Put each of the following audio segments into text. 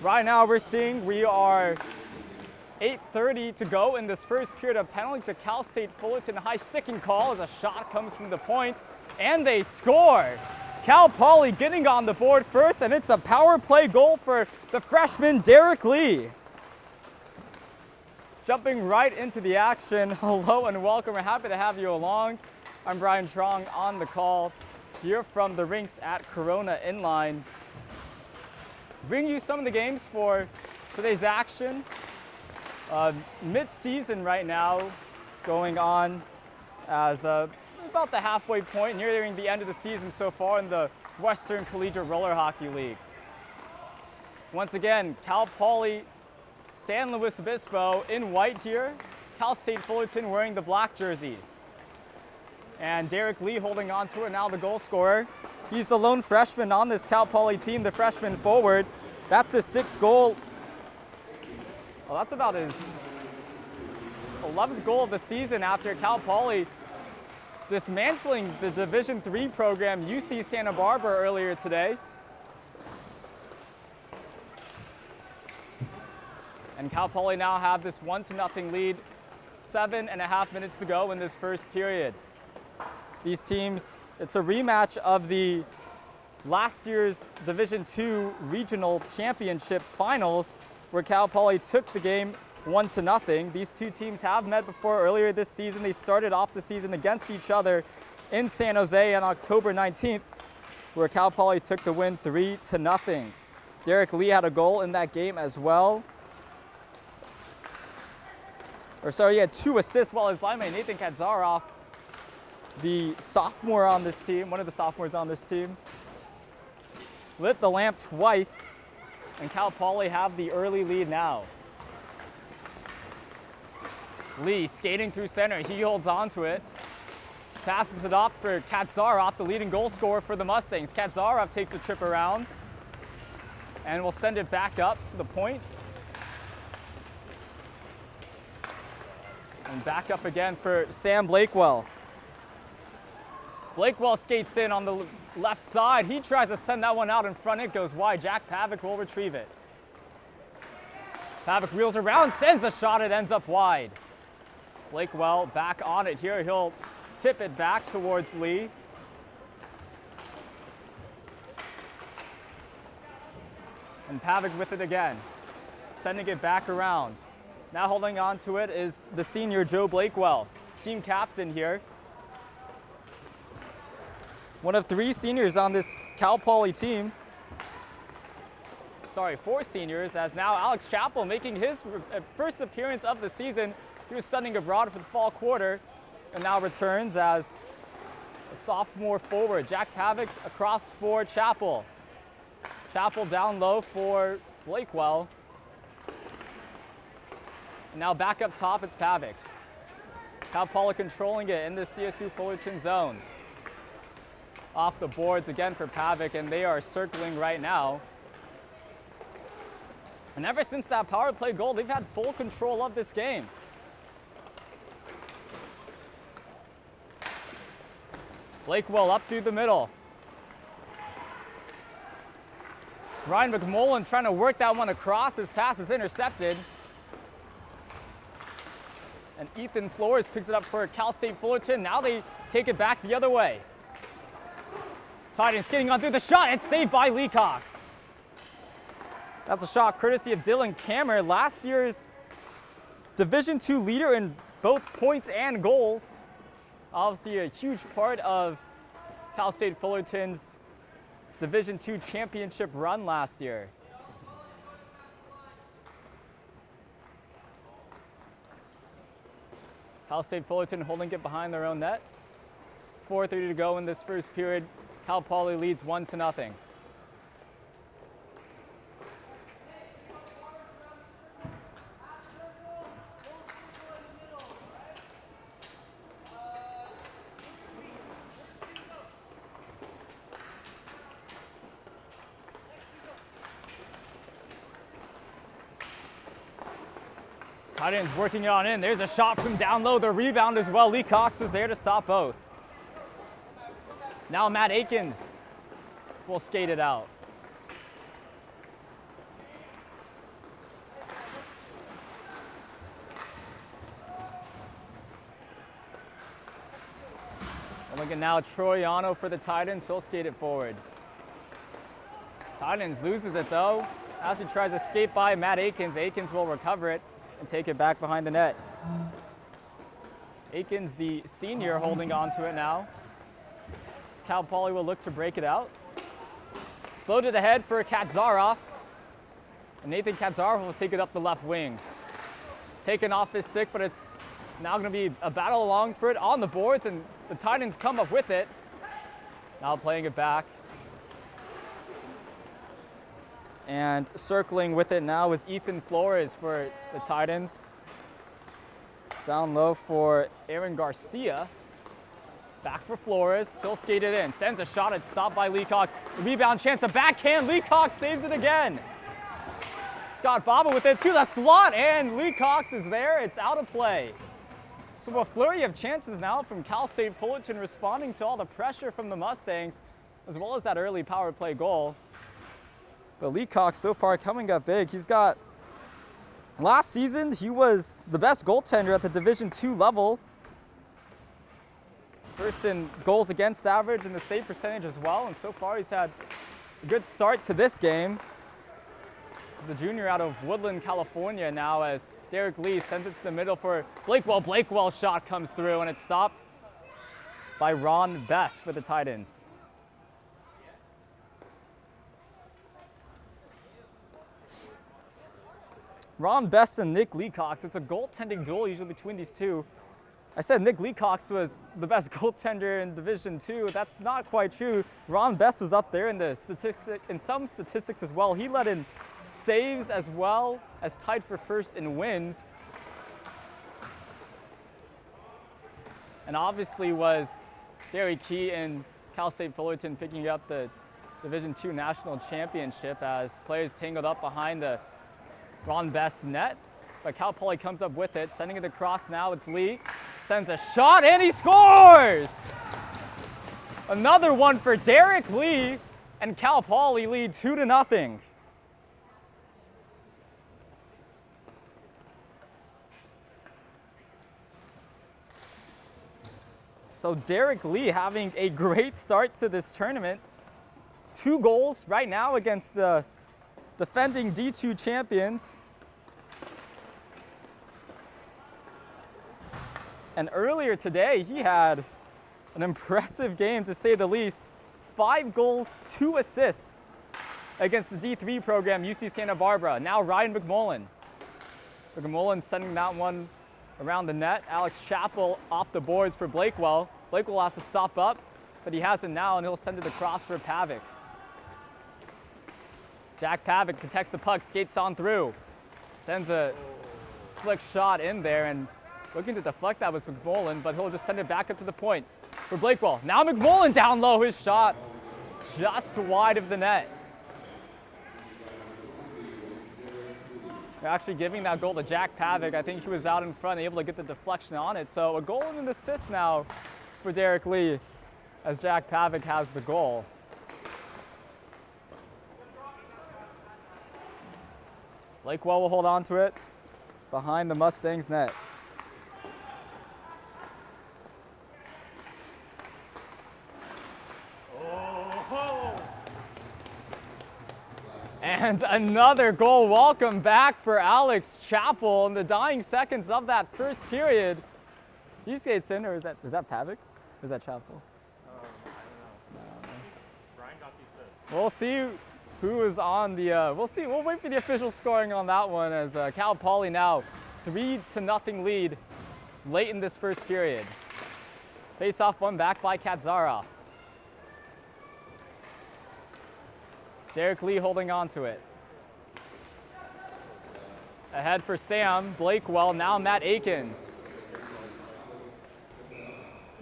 Right now we are 8:30 to go in this first period. A penalty to Cal State Fullerton. High sticking call as a shot comes from the point, and they score. Cal Poly getting on the board first, and it's a power play goal for the freshman Derek Lee. Jumping right into the action. Hello and welcome. We're happy to have you along. I'm Brian Trong on the call here from the rinks at Corona Inline. Bring you some of the games for today's action. Mid-season right now going on as about the halfway point, nearing the end of the season so far in the Western Collegiate Roller Hockey League. Once again, Cal Poly, San Luis Obispo in white here. Cal State Fullerton wearing the black jerseys. And Derek Lee holding on to it, now the goal scorer. He's the lone freshman on this Cal Poly team, the freshman forward. That's his 6th goal. Well, that's about his 11th goal of the season after Cal Poly dismantling the Division III program UC Santa Barbara earlier today. And Cal Poly now have this 1-0 lead, 7.5 minutes to go in this first period. These teams, it's a rematch of the last year's Division II Regional Championship Finals, where Cal Poly took the game 1-0. These two teams have met before earlier this season. They started off the season against each other in San Jose on October 19th, where Cal Poly took the win 3-0. Derek Lee had a goal in that game as well. He had 2 assists, while his linemate Nathan Kadzaroff, the sophomore on this team, one of the sophomores on this team, lit the lamp twice, and Cal Poly have the early lead now. Lee skating through center, he holds on to it, passes it off for Kadzaroff, the leading goal scorer for the Mustangs. Kadzaroff takes a trip around and will send it back up to the point. And back up again for Sam Blakewell. Blakewell skates in on the left side. He tries to send that one out in front. It goes wide. Jack Pavic will retrieve it. Pavic wheels around, sends a shot. It ends up wide. Blakewell back on it here. He'll tip it back towards Lee. And Pavic with it again, sending it back around. Now holding on to it is the senior Joe Blakewell, team captain here. One of 3 seniors on this Cal Poly team. 4 seniors, as now Alex Chappell making his first appearance of the season. He was studying abroad for the fall quarter and now returns as a sophomore forward. Jack Pavic across for Chappell. Chappell down low for Blakewell. And now back up top, it's Pavic. Cal Poly controlling it in the CSU Fullerton zone. Off the boards again for Pavic, and they are circling right now. And ever since that power play goal, they've had full control of this game. Blakewell up through the middle. Ryan McMullen trying to work that one across. His pass is intercepted. And Ethan Flores picks it up for Cal State Fullerton. Now they take it back the other way. Tidings getting on through the shot. It's saved by Lee Cox. That's a shot courtesy of Dylan Kammer, last year's Division II leader in both points and goals. Obviously a huge part of Cal State Fullerton's Division II championship run last year. Cal State Fullerton holding it behind their own net. 4:30 to go in this first period. Cal Poly leads 1-0. Tidings working it on in. There's a shot from down low. The rebound as well. Lee Cox is there to stop both. Now Matt Akins will skate it out. Look at now Troiano for the Titans. He'll skate it forward. Titans loses it though. As he tries to skate by Matt Akins, Akins will recover it and take it back behind the net. Akins, the senior, holding on to it now. Cal Poly will look to break it out. Floated ahead for Katzaroff. And Nathan Katzaroff will take it up the left wing. Taken off his stick, but it's now going to be a battle along for it on the boards, and the Titans come up with it. Now playing it back. And circling with it now is Ethan Flores for the Titans. Down low for Aaron Garcia. Back for Flores. He'll skate it in. Sends a shot. It's stopped by Lee Cox. Rebound chance. A backhand. Lee Cox saves it again. Scott Baba with it to the slot, and Lee Cox is there. It's out of play. So a flurry of chances now from Cal State Fullerton, responding to all the pressure from the Mustangs, as well as that early power play goal. But Lee Cox so far coming up big. He's got, last season, he was the best goaltender at the Division II level. First in goals against average and the save percentage as well. And so far he's had a good start to this game. The junior out of Woodland, California now, as Derek Lee sends it to the middle for Blakewell. Blakewell's shot comes through and it's stopped by Ron Best for the Titans. Ron Best and Nick Leacox. It's a goaltending duel usually between these two. I said Nick Leacox was the best goaltender in Division II. That's not quite true. Ron Best was up there in the some statistics as well. He led in saves as well as tied for first in wins. And obviously was very key in Cal State Fullerton picking up the Division II National Championship, as players tangled up behind the Ron Best net. But Cal Poly comes up with it, sending it across now. It's Lee, sends a shot and he scores! Another one for Derek Lee, and Cal Poly lead 2-0. So Derek Lee having a great start to this tournament. 2 goals right now against the defending D2 champions. And earlier today, he had an impressive game, to say the least. 5 goals, 2 assists against the D3 program, UC Santa Barbara. Now Ryan McMullen. McMullen sending that one around the net. Alex Chappell off the boards for Blakewell. Blakewell has to stop up, but he has it now, and he'll send it across for Pavic. Jack Pavic protects the puck, skates on through. Sends a slick shot in there, and looking to deflect that was McMullen, but he'll just send it back up to the point for Blakewell. Now McMullen down low, his shot just wide of the net. They're actually giving that goal to Jack Pavic. I think he was out in front, able to get the deflection on it. So a goal and an assist now for Derek Lee, as Jack Pavic has the goal. Blakewell will hold on to it behind the Mustangs net. And another goal. Welcome back for Alex Chappell in the dying seconds of that first period. He skates in, or is that Pavic? Or is that Chappell? I don't know. Brian got the assist. We'll see who is on the, we'll wait for the official scoring on that one, as Cal Poly now 3-0 lead late in this first period. Face-off one back by Katzaroff. Derek Lee holding on to it. Ahead for Sam Blakewell, now Matt Akins.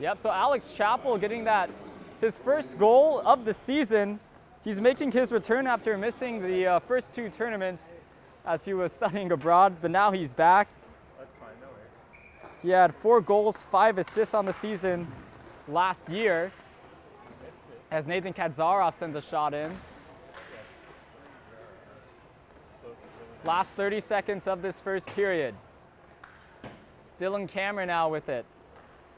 Yep, so Alex Chappell getting his first goal of the season. He's making his return after missing the first 2 tournaments as he was studying abroad, but now he's back. That's fine, no worries. He had 4 goals, 5 assists on the season last year, as Nathan Katzaroff sends a shot in. Last 30 seconds of this first period. Dylan Cameron now with it.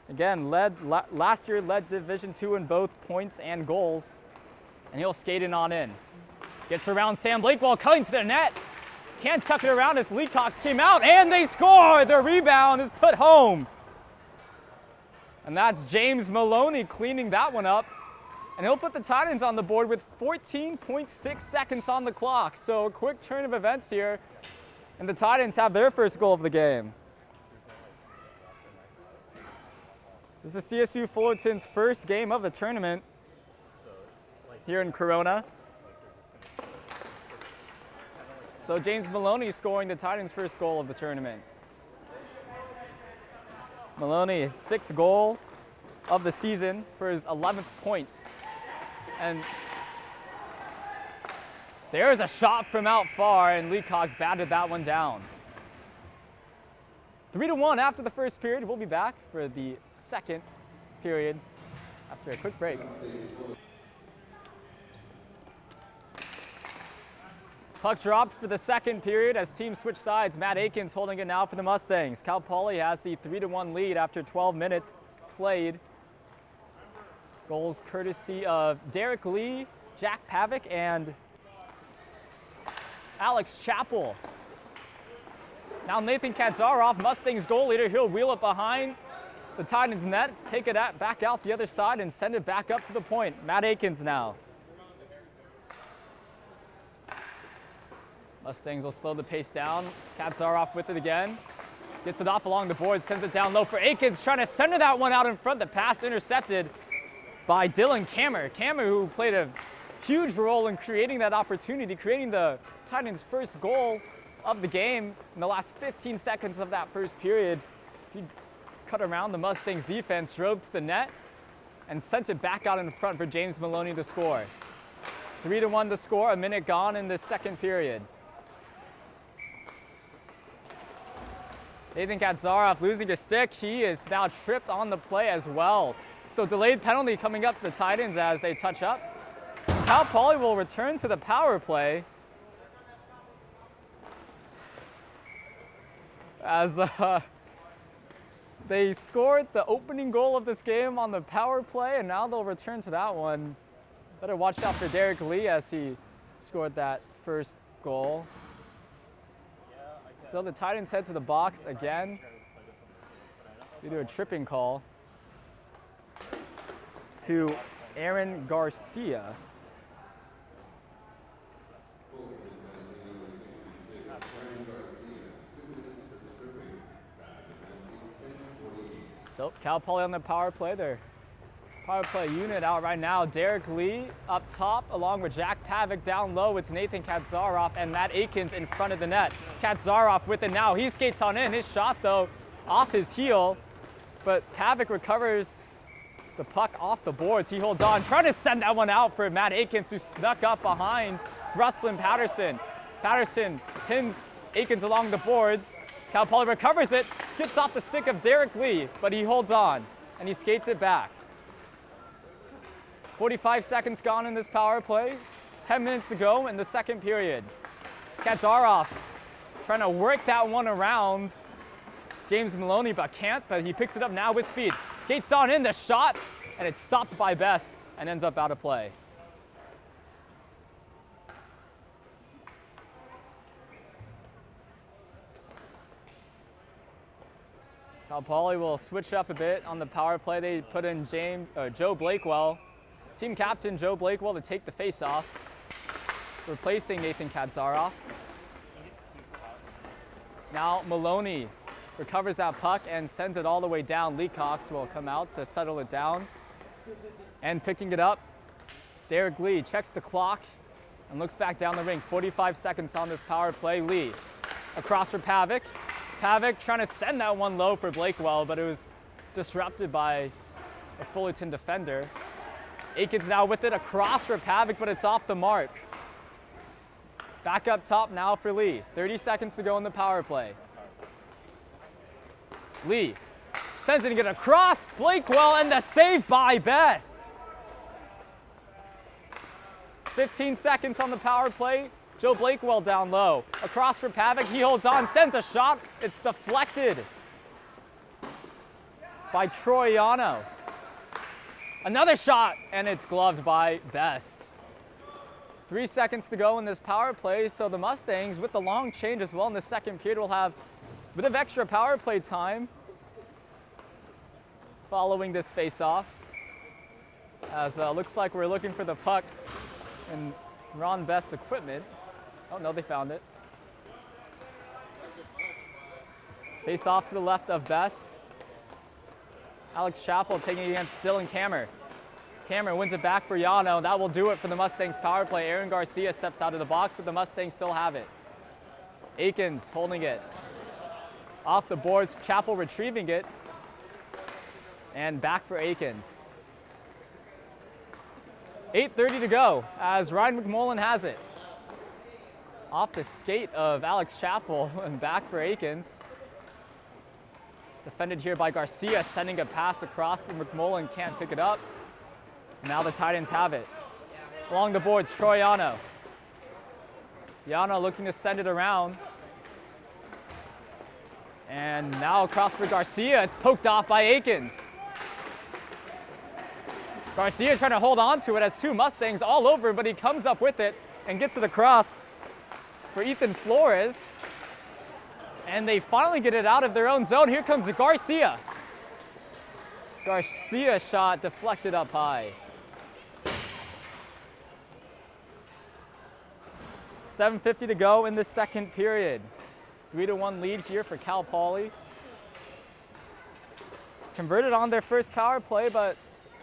Again, last year led Division II in both points and goals. And he'll skate it on in. Gets around Sam Blakewell, cutting to the net. Can't tuck it around as Leacox came out, and they score! The rebound is put home. And that's James Maloney cleaning that one up. And he'll put the Titans on the board with 14.6 seconds on the clock. So a quick turn of events here. And the Titans have their first goal of the game. This is CSU Fullerton's first game of the tournament here in Corona. So James Maloney scoring the Titans' first goal of the tournament. Maloney, his 6th goal of the season for his 11th point. And there's a shot from out far, and Leacox batted that one down. 3-1 after the first period. We'll be back for the second period after a quick break. Puck dropped for the second period as teams switch sides. Matt Akins holding it now for the Mustangs. Cal Poly has the 3-1 lead after 12 minutes played. Goals courtesy of Derek Lee, Jack Pavick, and Alex Chappell. Now Nathan Kadzaroff, Mustangs goal leader, he'll wheel it behind the Titans net, take it back out the other side, and send it back up to the point. Matt Akins now. Mustangs will slow the pace down. Kadzaroff with it again. Gets it off along the board, sends it down low for Akins, trying to center that one out in front. The pass intercepted by Dylan Kammer. Kammer, who played a huge role in creating that opportunity, creating the Titans' first goal of the game in the last 15 seconds of that first period. He cut around the Mustangs defense, drove to the net, and sent it back out in front for James Maloney to score. 3-1 to score, a minute gone in the second period. Nathan Kadzaroff losing a stick. He is now tripped on the play as well. So delayed penalty coming up to the Titans as they touch up. Cal Poly will return to the power play as they scored the opening goal of this game on the power play, and now they'll return to that one. Better watch out for Derek Lee as he scored that first goal. So the Titans head to the box again due to a tripping call to Aaron Garcia. So Cal Poly on the power play. Their power play unit out right now. Derek Lee up top along with Jack Pavick. Down low it's Nathan Kadzaroff and Matt Akins in front of the net. Kadzaroff with it now. He skates on in. His shot though off his heel, but Pavick recovers the puck off the boards. He holds on, trying to send that one out for Matt Akins, who snuck up behind Ruslin Patterson. Patterson pins Akins along the boards. Cal Poly recovers it, skips off the stick of Derek Lee, but he holds on and he skates it back. 45 seconds gone in this power play. 10 minutes to go in the second period. Kadzaroff trying to work that one around James Maloney, but can't, but he picks it up now with speed. Skates on in, the shot, and it's stopped by Best and ends up out of play. Cal Poly will switch up a bit on the power play. They put in Joe Blakewell, team captain Joe Blakewell, to take the face-off, replacing Nathan Kadzaroff. Now Maloney recovers that puck and sends it all the way down. Leacox will come out to settle it down. And picking it up, Derek Lee checks the clock and looks back down the rink. 45 seconds on this power play. Lee across for Pavick. Pavick trying to send that one low for Blakewell, but it was disrupted by a Fullerton defender. Akins now with it across for Pavick, but it's off the mark. Back up top now for Lee. 30 seconds to go in the power play. Lee sends it across Blakewell, and the save by Best. 15 seconds on the power play. Joe Blakewell down low. Across for Pavick, he holds on, sends a shot. It's deflected. by Troy Yano. Another shot, and it's gloved by Best. 3 seconds to go in this power play, so the Mustangs, with the long change as well in the second period, will have a bit of extra power play time following this face-off. As looks like we're looking for the puck in Ron Best's equipment. Oh no, they found it. Face off to the left of Best. Alex Chappell taking it against Dylan Kammer. Kammer wins it back for Yano. That will do it for the Mustangs power play. Aaron Garcia steps out of the box, but the Mustangs still have it. Akins holding it. Off the boards, Chappell retrieving it. And back for Akins. 8:30 to go as Ryan McMullen has it. Off the skate of Alex Chappell and back for Akins. Defended here by Garcia, sending a pass across, but McMullen can't pick it up. Now the Titans have it. Along the boards, Troy Yano. Yano looking to send it around. And now across for Garcia, it's poked off by Akins. Garcia trying to hold on to it as two Mustangs all over, but he comes up with it and gets it across for Ethan Flores. And they finally get it out of their own zone. Here comes Garcia. Garcia shot deflected up high. 7:50 to go in the second period. 3-1 lead here for Cal Poly. Converted on their first power play, but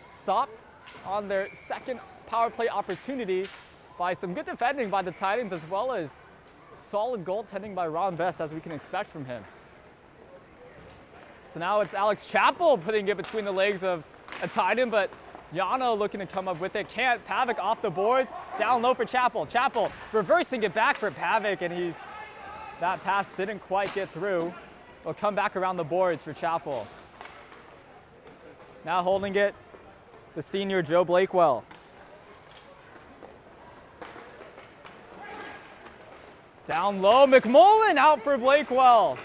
stopped on their second power play opportunity by some good defending by the Titans, as well as solid goaltending by Ron Best, as we can expect from him. So now it's Alex Chappell putting it between the legs of a Titan, but Yano looking to come up with it. Can't. Pavic off the boards. Down low for Chappell. Chappell reversing it back for Pavic, and that pass didn't quite get through. Will come back around the boards for Chappell. Now holding it, the senior Joe Blakewell. Down low, McMullen out for Blakewell.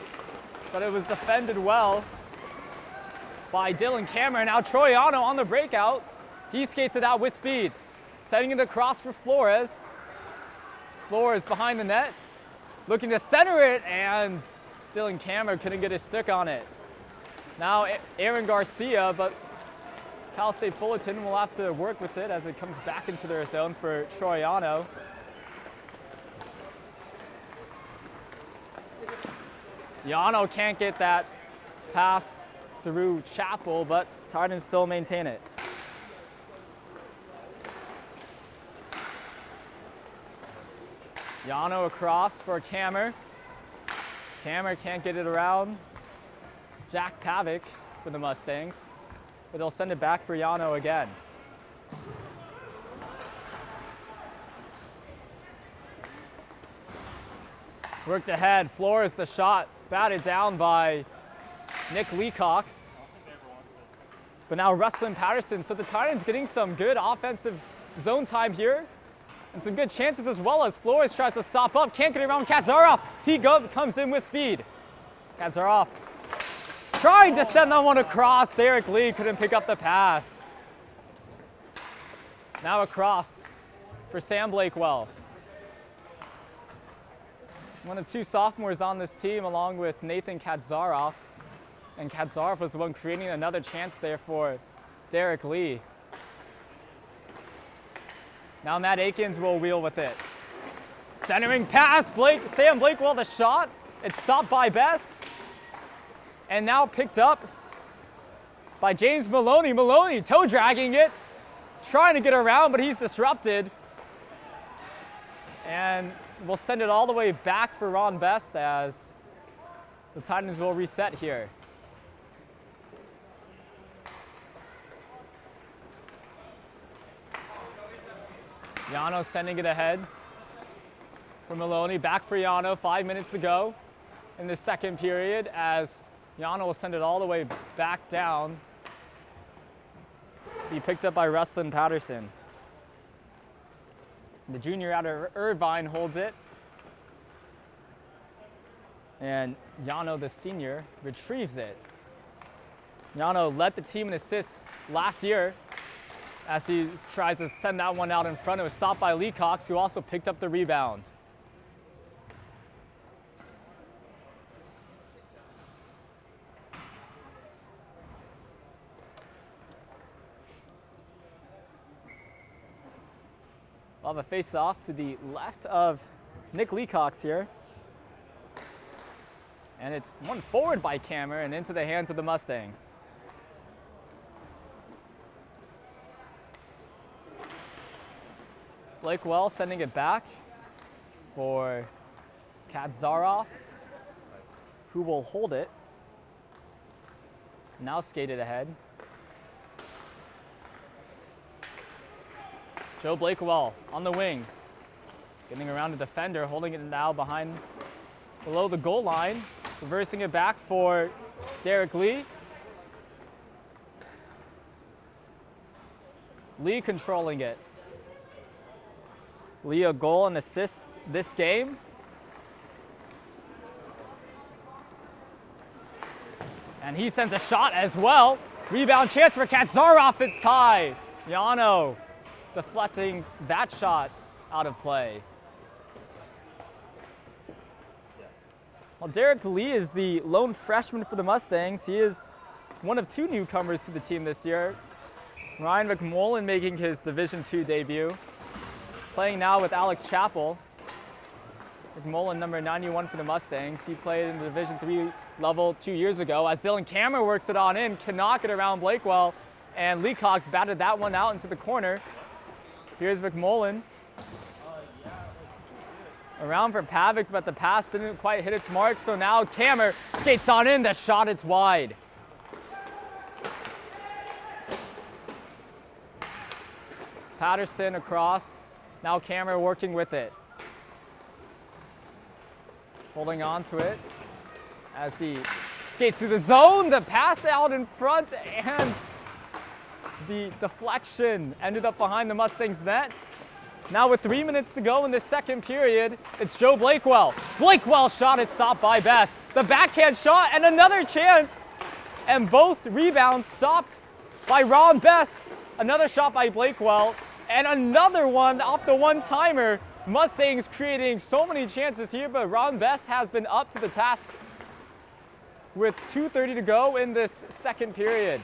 But it was defended well by Dylan Cameron. Now Troy Yano on the breakout. He skates it out with speed. Setting it across for Flores. Flores behind the net. Looking to center it, and Dylan Cameron couldn't get his stick on it. Now Aaron Garcia, but Cal State Fullerton will have to work with it as it comes back into their zone for Troy Yano. Yano can't get that pass through Chappell, but Titans still maintain it. Yano across for Kammer. Kammer can't get it around Jack Pavic for the Mustangs, but they'll send it back for Yano again. Worked ahead, Flores the shot, batted down by Nick Leacox. But now Rustlin Patterson, so the Titans getting some good offensive zone time here and some good chances as well as Flores tries to stop up, can't get around Kadzarov. He comes in with speed. Kadzarov trying to send that one across. Derek Lee couldn't pick up the pass. Now across for Sam Blakewell. One of two sophomores on this team along with Nathan Kadzarov. And Kadzarov was the one creating another chance there for Derek Lee. Now Matt Akins will wheel with it. Centering pass, Sam Blakewell the shot. It's stopped by Best. And now picked up by James Maloney. Maloney toe dragging it, trying to get around, but he's disrupted. And we'll send it all the way back for Ron Best as the Titans will reset here. Yano sending it ahead for Maloney. Back for Yano, 5 minutes to go in the second period as Yano will send it all the way back down. Be picked up by Rustlin Patterson. The junior out of Irvine holds it. And Yano, the senior, retrieves it. Yano led the team in assists last year as he tries to send that one out in front. It was stopped by Lee Cox, who also picked up the rebound. We'll have a face-off to the left of Nick Leacox here. And it's one forward by Kammer and into the hands of the Mustangs. Blakewell sending it back for Kadzaroff, who will hold it. Now skated ahead. Joe Blakewell on the wing, getting around the defender, holding it now below the goal line, reversing it back for Derek Lee. Lee controlling it. Lee a goal and assist this game. And he sends a shot as well. Rebound chance for Kadzaroff, it's tied. Yano deflecting that shot out of play. Well, Derek Lee is the lone freshman for the Mustangs. He is one of two newcomers to the team this year. Ryan McMullen making his Division II debut, playing now with Alex Chappell. McMullen, number 91 for the Mustangs. He played in the Division III level 2 years ago. As Dylan Kammer works it on in, cannot get around Blakewell, and Lee Cox batted that one out into the corner. Here's McMullen. Around for Pavic, but the pass didn't quite hit its mark, so now Kammer skates on in, the shot, it's wide. Patterson across, now Kammer working with it. Holding on to it as he skates through the zone, the pass out in front, and the deflection ended up behind the Mustangs net. Now with 3 minutes to go in the second period, it's Joe Blakewell. Blakewell shot, it's stopped by Best. The backhand shot and another chance. And both rebounds stopped by Ron Best. Another shot by Blakewell and another one off the one-timer. Mustangs creating so many chances here, but Ron Best has been up to the task with 2:30 to go in this second period.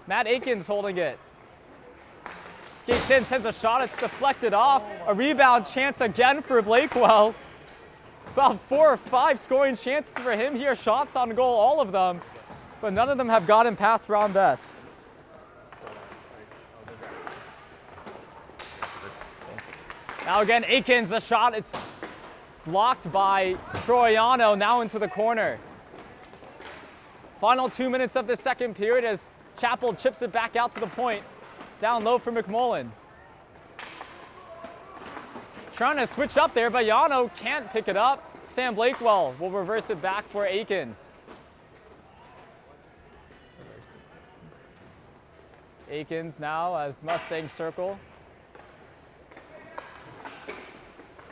Matt Akins holding it. Skates in, sends a shot, it's deflected off. A rebound chance again for Blakewell. About 4 or 5 scoring chances for him here. Shots on goal, all of them. But none of them have gotten past Ron Best. Now again, Akins, the shot, it's blocked by Troiano, now into the corner. Final 2 minutes of the second period as Chappell chips it back out to the point. Down low for McMullen. Trying to switch up there, but Yano can't pick it up. Sam Blakewell will reverse it back for Akins. Akins now as Mustangs circle.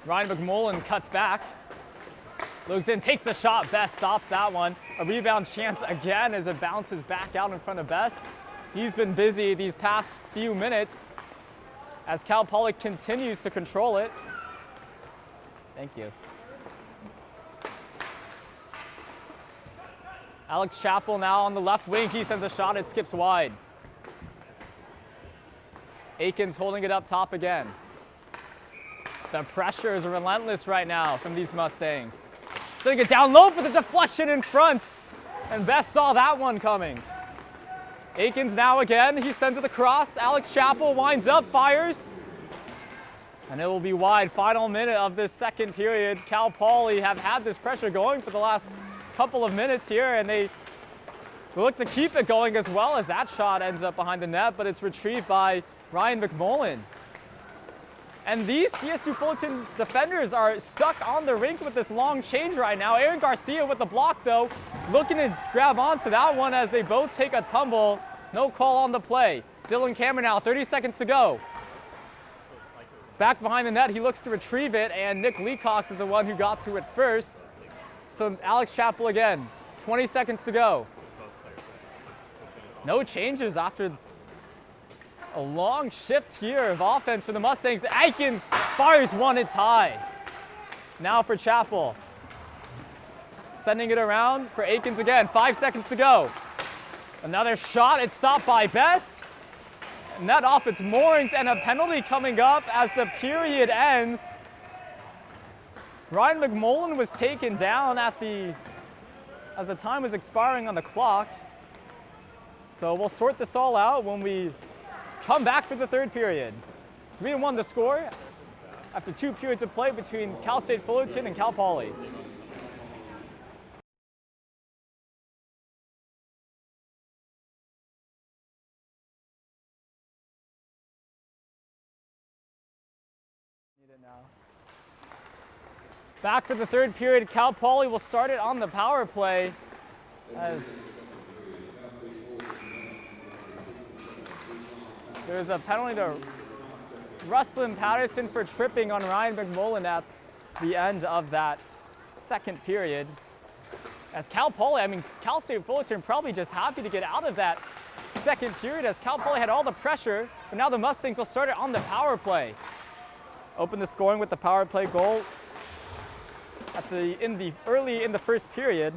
Ryan McMullen cuts back. Looks in, takes the shot. Best stops that one. A rebound chance again as it bounces back out in front of Best. He's been busy these past few minutes as Cal Poly continues to control it. Thank you. Alex Chappell now on the left wing. He sends a shot. It skips wide. Akins holding it up top again. The pressure is relentless right now from these Mustangs. Sending it down low for the deflection in front. And Best saw that one coming. Akins now again. He sends it across. Alex Chappell winds up, fires. And it will be wide. Final minute of this second period. Cal Poly have had this pressure going for the last couple of minutes here, and they look to keep it going as well as that shot ends up behind the net, but it's retrieved by Ryan McMullen. And these CSU Fullerton defenders are stuck on the rink with this long change right now. Aaron Garcia with the block though, looking to grab onto that one as they both take a tumble. No call on the play. Dylan Kammer now, 30 seconds to go. Back behind the net, he looks to retrieve it, and Nick Leacox is the one who got to it first. So Alex Chappell again, 20 seconds to go. No changes after a long shift here of offense for the Mustangs. Aikens fires one, it's high. Now for Chappell. Sending it around for Aikens again, 5 seconds to go. Another shot, it's stopped by Best. Net off its moorings and a penalty coming up as the period ends. Ryan McMullen was taken down as the time was expiring on the clock. So we'll sort this all out when we come back for the third period. 3-1 the score after 2 periods of play between Cal State Fullerton and Cal Poly. Back for the third period, Cal Poly will start it on the power play as there's a penalty to Rustlin Patterson for tripping on Ryan McMullen at the end of that second period. As Cal State Fullerton probably just happy to get out of that second period as Cal Poly had all the pressure, but now the Mustangs will start it on the power play. Open the scoring with the power play goal early in the first period.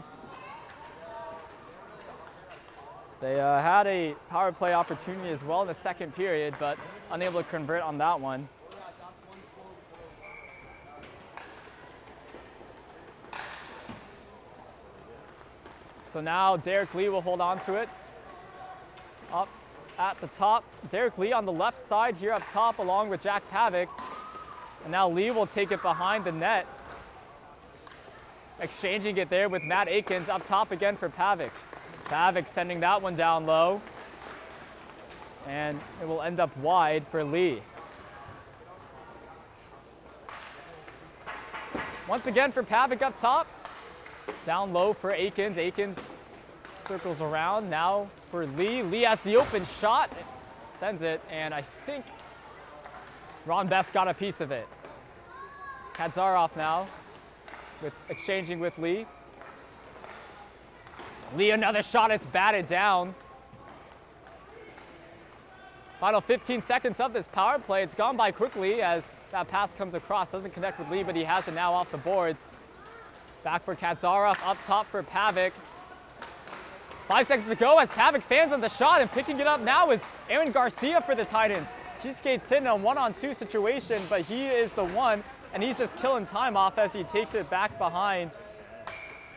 They had a power play opportunity as well in the second period, but unable to convert on that one. So now Derek Lee will hold on to it. Up at the top, Derek Lee on the left side here up top along with Jack Pavic. And now Lee will take it behind the net. Exchanging it there with Matt Aikens up top again for Pavic. Pavic sending that one down low. And it will end up wide for Lee. Once again for Pavic up top. Down low for Aikens. Aikens circles around now for Lee. Lee has the open shot. Sends it, and I think Ron Best got a piece of it. Kadzaroff now exchanging with Lee. Lee another shot, it's batted down. Final 15 seconds of this power play. It's gone by quickly as that pass comes across. Doesn't connect with Lee, but he has it now off the boards. Back for Kadzaroff, up top for Pavic. 5 seconds to go as Pavic fans on the shot, and picking it up now is Aaron Garcia for the Titans. He skates in a 1-on-2 situation, but he is the one, and he's just killing time off as he takes it back behind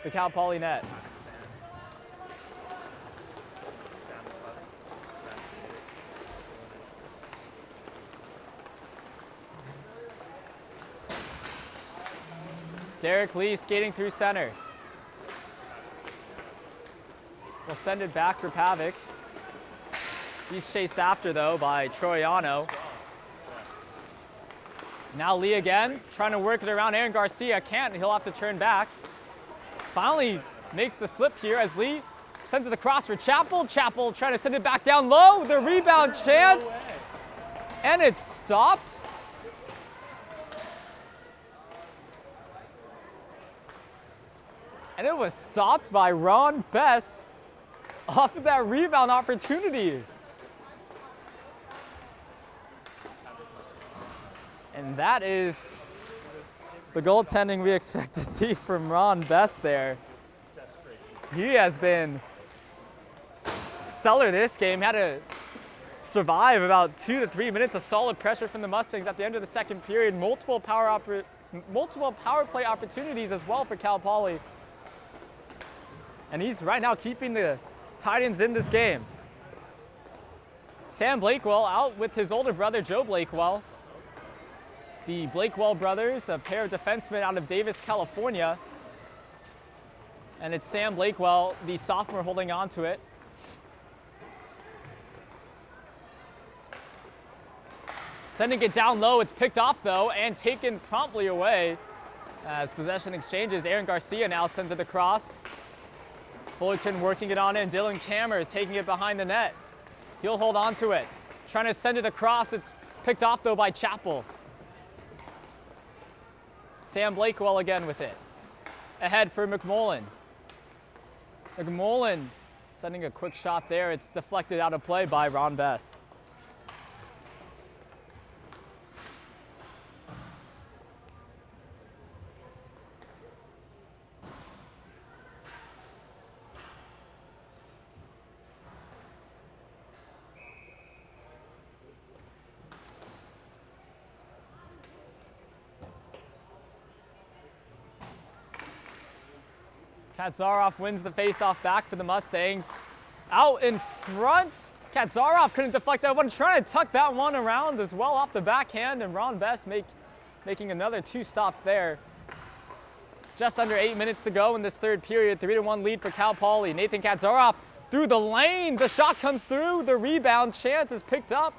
the Cal Poly net. Derek Lee skating through center. We'll send it back for Pavic. He's chased after, though, by Troiano. Now Lee again, trying to work it around Aaron Garcia. Can't, he'll have to turn back. Finally makes the slip here as Lee sends it across for Chappell. Chappell trying to send it back down low. The rebound chance. And it's stopped. And it was stopped by Ron Best off of that rebound opportunity. And that is the goaltending we expect to see from Ron Best there. He has been stellar this game. Had to survive about 2 to 3 minutes of solid pressure from the Mustangs at the end of the second period. Multiple power play opportunities as well for Cal Poly. And he's right now keeping the Titans in this game. Sam Blakewell out with his older brother, Joe Blakewell. The Blakewell brothers, a pair of defensemen out of Davis, California. And it's Sam Blakewell, the sophomore, holding on to it. Sending it down low, it's picked off though, and taken promptly away. As possession exchanges, Aaron Garcia now sends it across. Fullerton working it on in, Dylan Kammer taking it behind the net. He'll hold on to it. Trying to send it across, it's picked off though by Chappell. Sam Blakewell again with it. ahead for McMullen. McMullen sending a quick shot there. It's deflected out of play by Ron Best. Katzaroff wins the face-off back for the Mustangs. Out in front, Katzaroff couldn't deflect that one, trying to tuck that one around as well off the backhand, and Ron Best making another 2 stops there. Just under 8 minutes to go in this third period, 3-1 lead for Cal Poly. Nathan Katzaroff through the lane, the shot comes through, the rebound chance is picked up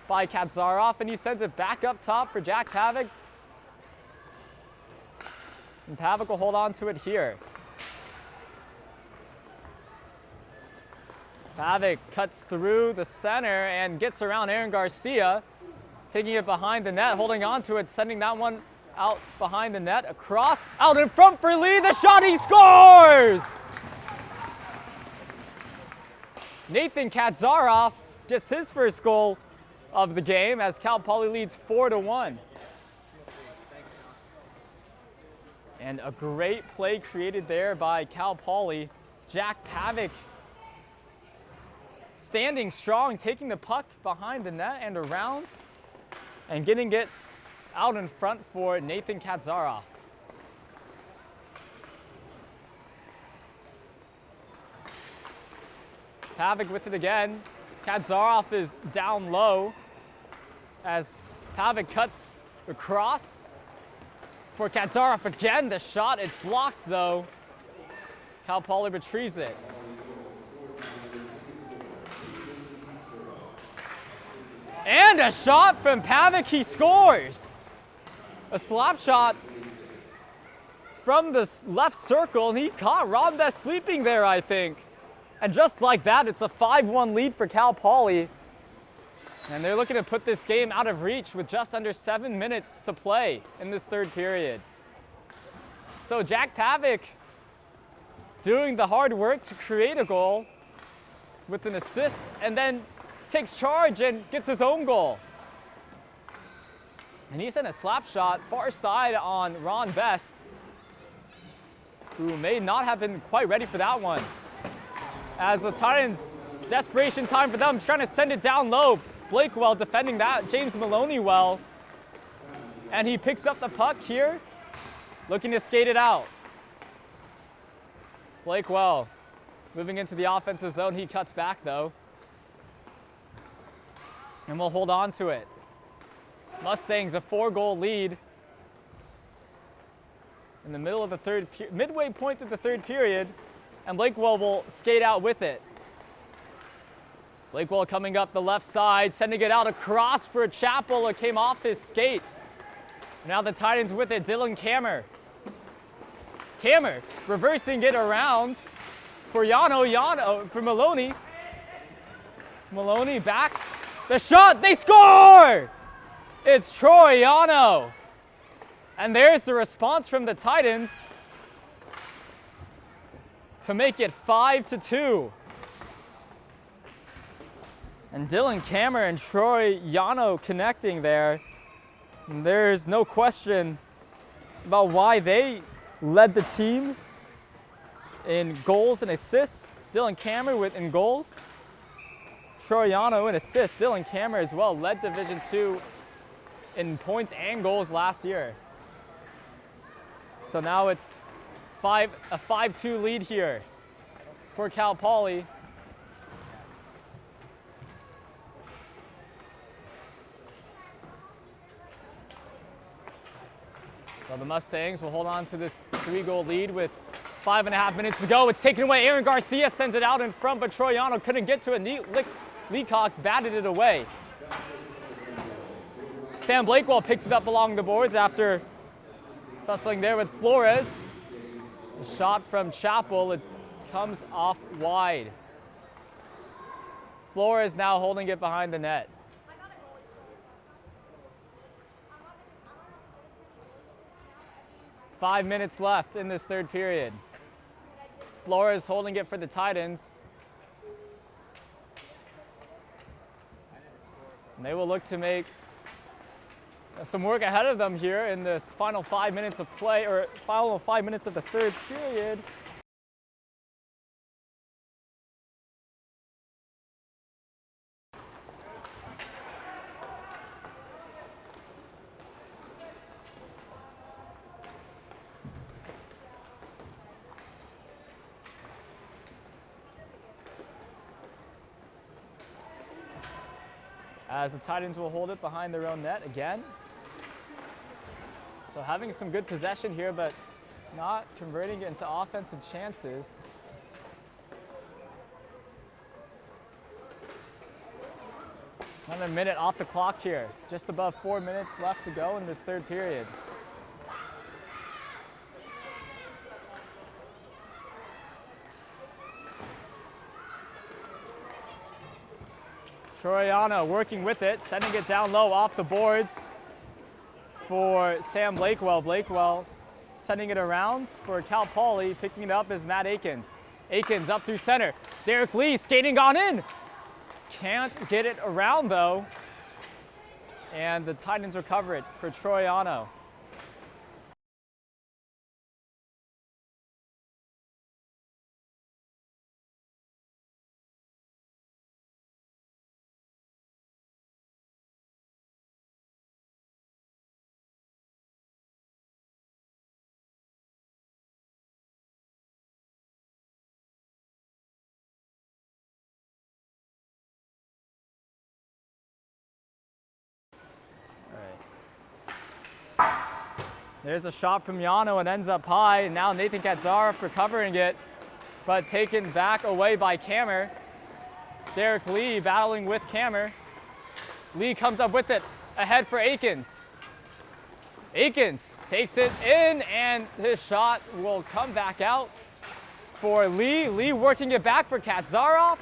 by Katzaroff, and he sends it back up top for Jack Pavic. And Pavic will hold on to it here. Pavic cuts through the center and gets around Aaron Garcia, taking it behind the net, holding on to it, sending that one out behind the net, across, out in front for Lee, the shot, he scores! Nathan Katzaroff gets his first goal of the game as Cal Poly leads 4-1. And a great play created there by Cal Poly. Jack Pavic standing strong, taking the puck behind the net and around, and getting it out in front for Nathan Katzaroff. Pavic with it again. Katzaroff is down low as Pavic cuts across for Katzaroff again. The shot is blocked though. Cal Poly retrieves it. And a shot from Pavic, he scores. A slap shot from the left circle, and he caught Ron Best sleeping there, I think. And just like that, it's a 5-1 lead for Cal Poly. And they're looking to put this game out of reach with just under 7 minutes to play in this third period. So Jack Pavic doing the hard work to create a goal with an assist, and then takes charge and gets his own goal. And he sent a slap shot far side on Ron Best, who may not have been quite ready for that one. As the Titans, desperation time for them, trying to send it down low. Blakewell defending that, James Maloney well. And he picks up the puck here, looking to skate it out. Blakewell moving into the offensive zone, he cuts back though. And we'll hold on to it. Mustangs a 4-goal lead in the middle of the midway point of the third period, and Blakewell will skate out with it. Blakewell coming up the left side, sending it out across for Chappell. It came off his skate. Now the Titans with it, Dylan Kammer. Kammer reversing it around for Yano for Maloney. Maloney back. The shot, they score! It's Troy Yano. And there's the response from the Titans to make it 5-2. And Dylan Kammer and Troy Yano connecting there. And there's no question about why they led the team in goals and assists. Dylan Kammer in goals. Troy Yano in assists. Dylan Kammer as well led Division II in points and goals last year. So now it's a 5-2 lead here for Cal Poly. So the Mustangs will hold on to this 3-goal lead with 5.5 minutes to go. It's taken away. Aaron Garcia sends it out in front, but Troy Yano couldn't get to it. Lee Cox batted it away. Sam Blakewell picks it up along the boards after tussling there with Flores. A shot from Chappell. It comes off wide. Flores now holding it behind the net. 5 minutes left in this third period. Flores holding it for the Titans. And they will look to make some work ahead of them here in this final 5 minutes of play, or final 5 minutes of the third period. As the Titans will hold it behind their own net again. So having some good possession here, but not converting it into offensive chances. Another minute off the clock here. Just above 4 minutes left to go in this third period. Troiano working with it, sending it down low off the boards for Sam Blakewell. Blakewell sending it around for Cal Poly. Picking it up is Matt Akins. Akins up through center. Derek Lee skating on in. Can't get it around though. And the Titans recover it for Troiano. There's a shot from Yano and ends up high, and now Nathan Katzaroff recovering it, but taken back away by Kammer. Derek Lee battling with Kammer. Lee comes up with it, ahead for Akins. Akins takes it in, and his shot will come back out for Lee. Lee working it back for Katzaroff.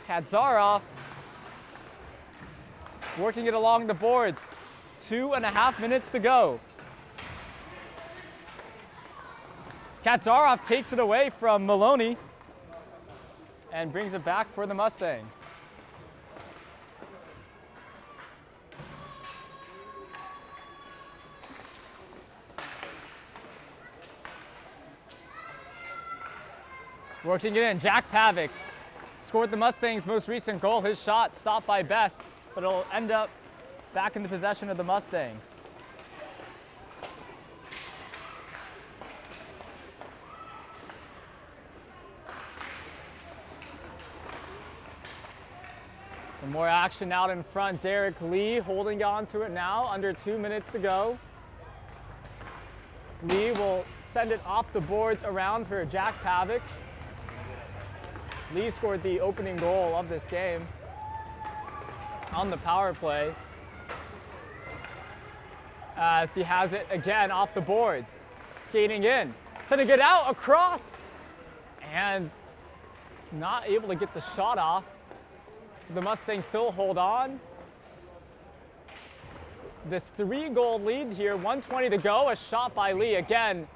Katzaroff working it along the boards. 2.5 minutes to go. Katzaroff takes it away from Maloney and brings it back for the Mustangs. Working it in, Jack Pavic scored the Mustangs' most recent goal. His shot stopped by Best, but it'll end up back in the possession of the Mustangs. Some more action out in front. Derek Lee holding on to it now, under 2 minutes to go. Lee will send it off the boards around for Jack Pavic. Lee scored the opening goal of this game on the power play, as he has it again off the boards. Skating in, sending it out across, and not able to get the shot off. The Mustangs still hold on. This 3-goal lead here, 1:20 to go. A shot by Lee again,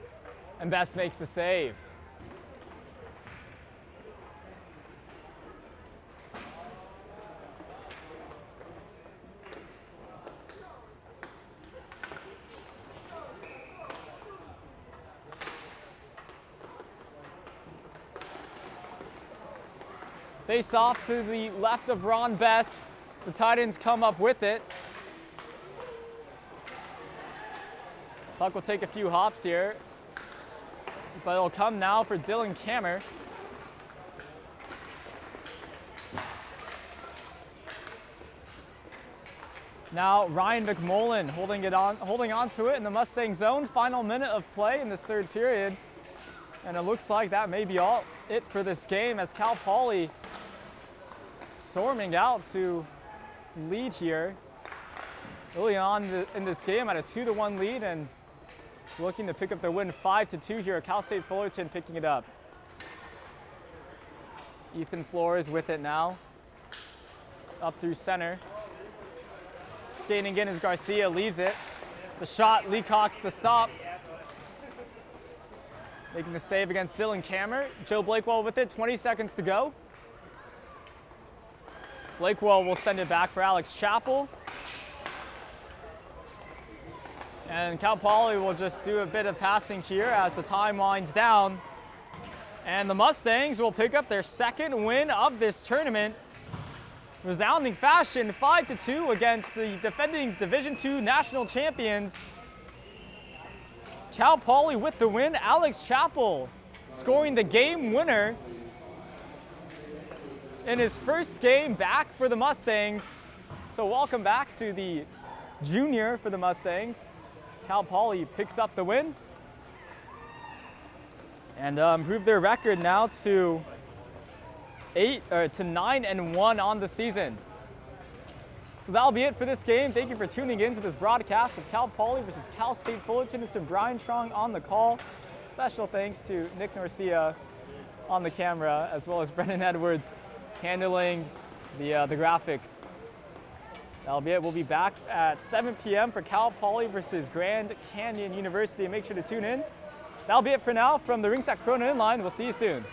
and Best makes the save. Face off to the left of Ron Best. The Titans come up with it. Puck will take a few hops here, but it'll come now for Dylan Kammer. Now Ryan McMullen holding on to it in the Mustang zone. Final minute of play in this third period, and it looks like that may be all it for this game, as Cal Poly storming out to lead here early on in this game at a 2-1 lead, and looking to pick up the win 5-2 here. Cal State Fullerton picking it up. Ethan Flores with it now, up through center. Skating in as Garcia leaves it. The shot, Leacock's the stop. making the save against Dylan Kammer. Joe Blakewell with it, 20 seconds to go. Blakewell will send it back for Alex Chappell. And Cal Poly will just do a bit of passing here as the time winds down. And the Mustangs will pick up their second win of this tournament. Resounding fashion, 5-2 against the defending Division II national champions. Cal Poly with the win. Alex Chappell scoring the game winner in his first game back for the Mustangs. So welcome back to the junior for the Mustangs. Cal Poly picks up the win and improve their record now to 9-1 on the season. So that'll be it for this game. Thank you for tuning in to this broadcast of Cal Poly versus Cal State Fullerton. It's been Brian Trong on the call. Special thanks to Nick Norcia on the camera, as well as Brendan Edwards handling the graphics. That'll be it. We'll be back at 7 p.m. for Cal Poly versus Grand Canyon University. Make sure to tune in. That'll be it for now from the Ringside Corona Inline. We'll see you soon.